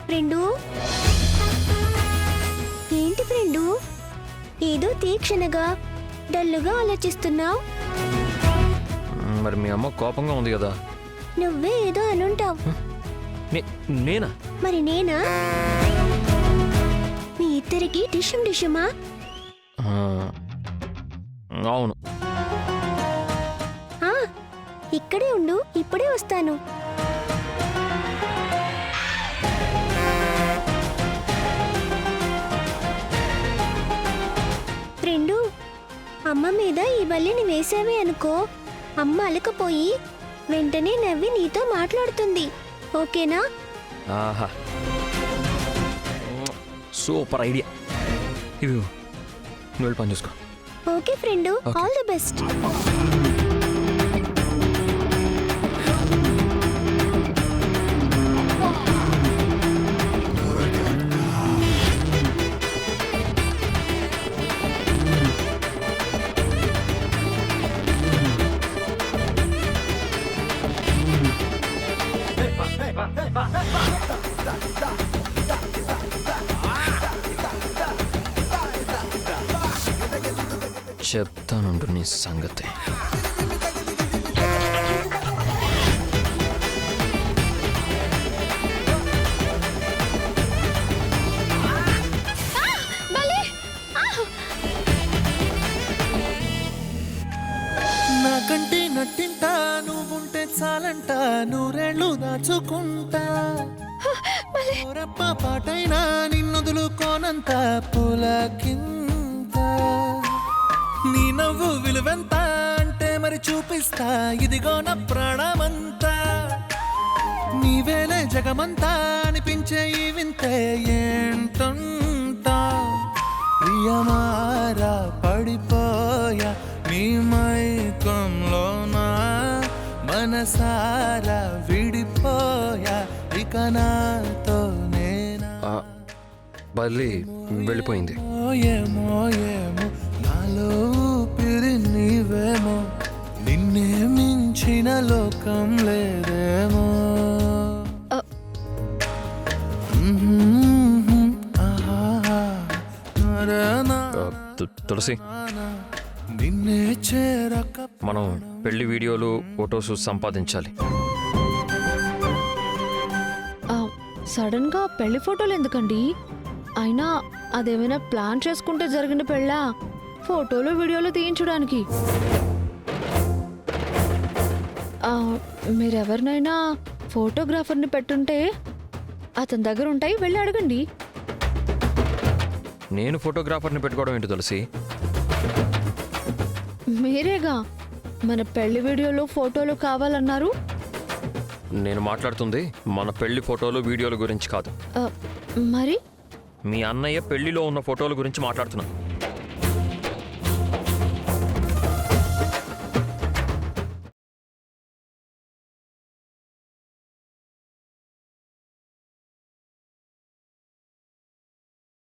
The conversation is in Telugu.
ఫ్రెండు, ఏంటి ఫ్రెండు ఏదో తీక్షణగా డల్లుగా ఆలోచిస్తున్నావు? మరి మీ అమ్మ కోపంగా ఉంది కదా. నువ్వే ఏదో అనుంటావు. నేనా? మరి నేనా? మీ ఇద్దరికి డిషం డిషమా? అవును. ఇక్కడే ఉండు, ఇప్పుడే వస్తాను. ఫ్రెండు, అమ్మ మీద ఈ బల్లిని వేసావే అనుకో, అమ్మ అలకపోయి వెంటనే నవ్వి నీతో మాట్లాడుతుంది. ఓకేనా? ఆహా, సూపర్ ఐడియా. ఇవి నువ్వు వెళ్ళి పని చూసుకో. Okay friend, all the best. చెప్తానుండు నీ సంగతి. నాకంటే నట్టింటా నువ్వుంటే చాలంట, నూరేళ్ళు దాచుకుంటా. రప్ప పాటైనా నిన్నొదులుకోనంత పులకింత. నీ నవ్వు విలువెంత అంటే మరి చూపిస్తా, ఇదిగో నా ప్రాణమంతా. నీవేలే జగమంతా అనిపించే ఈ వింతే ఏంటంటా. ప్రియమారా పడిపోయా నీ మైకంలోనా, మనసారా విడిపోయా ఇక నాతో నేనా. బల్లి వెళ్ళిపోయింది. ఏమో ఏమో నాలో ఊపిరి నీవేమో, నిన్నే మించిన లోకం లేదేమో. తులసి, నిన్నే చేరక మనం పెళ్లి వీడియోలు ఫొటోస్ సంపాదించాలి. సడన్ గా పెళ్లి ఫోటోలు ఎందుకండి? అయినా అదేమైనా ప్లాన్ చేసుకుంటే జరిగిన పెళ్ళా, ఫోటోలు వీడియోలు తీయించడానికి? మీరెవరినైనా ఫోటోగ్రాఫర్ని పెట్టుంటే అతని దగ్గర ఉంటాయి, వెళ్ళి అడగండి. నేను ఫోటోగ్రాఫర్ని పెట్టుకోవడం ఏంటి తులసి? మీరేగా మన పెళ్లి వీడియోలు ఫోటోలు కావాలన్నారు. నేను మాట్లాడుతుంది మన పెళ్లి ఫోటోలు వీడియోల గురించి కాదు. మరి మీ అన్నయ్య పెళ్లిలో ఉన్న ఫోటోల గురించి మాట్లాడుతున్నా.